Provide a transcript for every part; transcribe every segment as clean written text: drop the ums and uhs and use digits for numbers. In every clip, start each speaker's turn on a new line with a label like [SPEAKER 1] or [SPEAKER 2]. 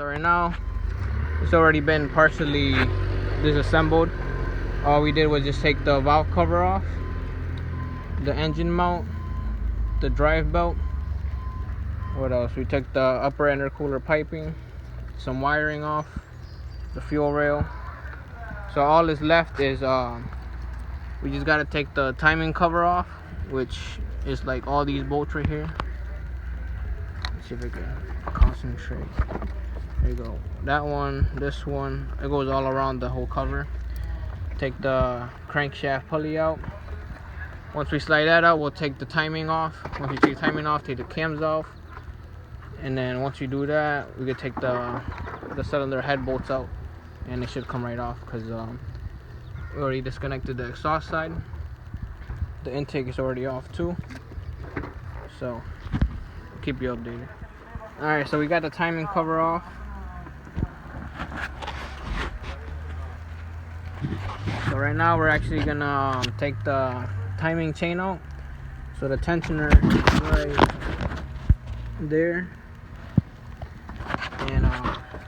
[SPEAKER 1] So right now it's already been partially disassembled. All we did was just take the valve cover off, the engine mount, the drive belt. What else? We took the upper intercooler piping, some wiring off, the fuel rail. So all that's left is we just gotta take the timing cover off, which is like all these bolts right here. Let's see if I can concentrate. There you go. That one, this one, it goes all around the whole cover. Take the crankshaft pulley out. Once we slide that out, we'll take the timing off. Once we take the timing off, take the cams off. And then once you do that, we can take the cylinder head bolts out, and it should come right off because we already disconnected the exhaust side. The intake is already off too, so I'll keep you updated. Alright, so we got the timing cover off. So right now we're actually gonna take the timing chain out. So the tensioner is right there, and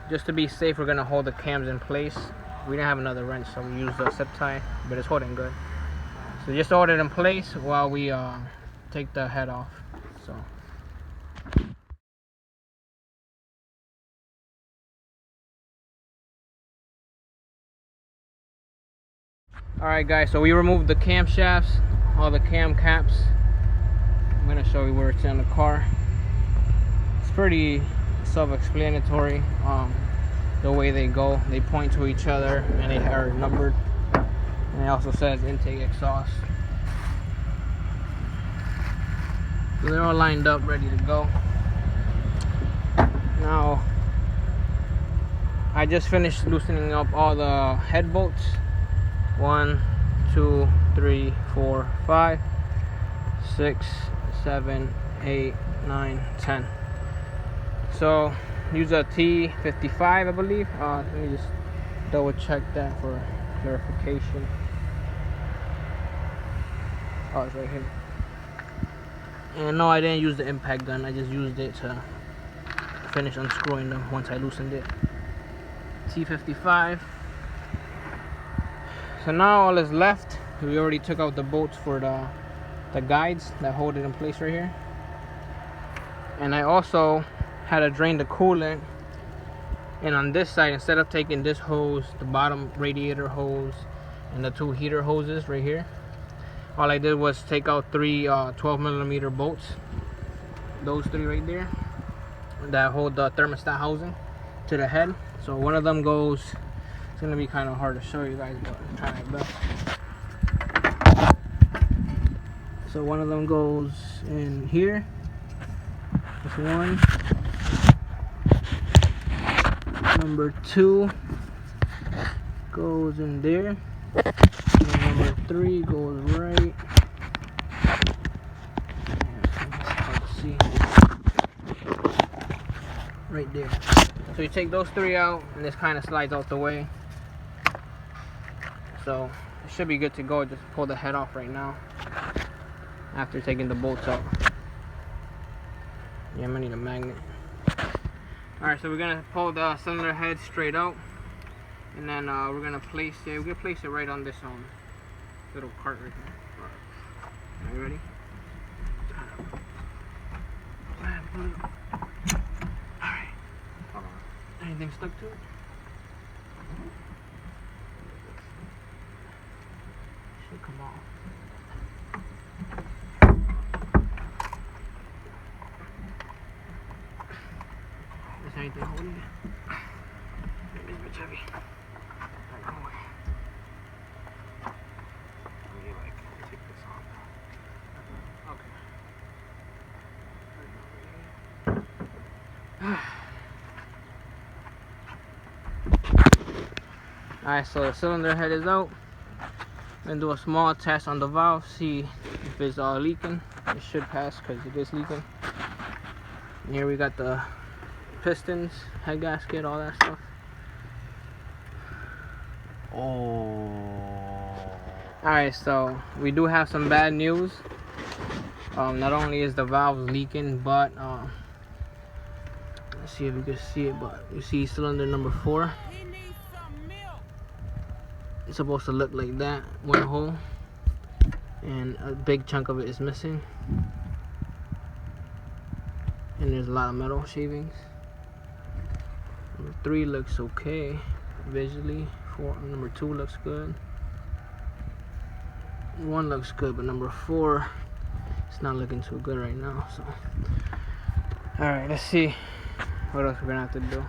[SPEAKER 1] just to be safe, we're gonna hold the cams in place. We didn't have another wrench, so we used the zip tie, but it's holding good. So just hold it in place while we take the head off. So. Alright guys, so we removed the camshafts, all the cam caps. I'm gonna show you where it's in the car. It's pretty self-explanatory. The way they go, they point to each other and they are numbered. And it also says intake, exhaust. So they're all lined up, ready to go. Now, I just finished loosening up all the head bolts. 1, 2, 3, 4, 5, 6, 7, 8, 9, 10. So use a T55, I believe. Let me just double check that for clarification. Oh, it's right here. And no, I didn't use the impact gun. I just used it to finish unscrewing them once I loosened it. T55. So now all is left, we already took out the bolts for the guides that hold it in place right here. And I also had to drain the coolant. And on this side, instead of taking this hose, the bottom radiator hose, and the 2 heater hoses right here, all I did was take out 3 12mm bolts. Those 3 right there that hold the thermostat housing to the head. So one of them goes, it's gonna be kind of hard to show you guys, but I'm trying my best. So one of them goes in here. This one. Number 2 goes in there. And number 3 goes right. Right there. So you take those 3 out, and this kind of slides out the way. So it should be good to go. Just pull the head off right now after taking the bolts out. Yeah, I'm gonna need a magnet. Alright, so we're gonna pull the cylinder head straight out, and then we're gonna place it. We're gonna place it right on this little cart right here. Are you ready? Alright. Hold on. Anything stuck to it? Should come off. Is anything holding it? Maybe it's heavy. Alright, go away. Let me take this off. Okay. Alright, so the cylinder head is out. I'm gonna do a small test on the valve, see if it's leaking. It should pass because it is leaking. And here we got the pistons, head gasket, all that stuff. Alright, so we do have some bad news. Not only is the valve leaking, but Let's see if you can see it, but you see cylinder number 4. It's supposed to look like that, one hole, and a big chunk of it is missing. And there's a lot of metal shavings. Number 3 looks okay visually. Number 2 looks good. 1 looks good, but number 4, it's not looking too good right now. So, all right, let's see what else we're gonna have to do.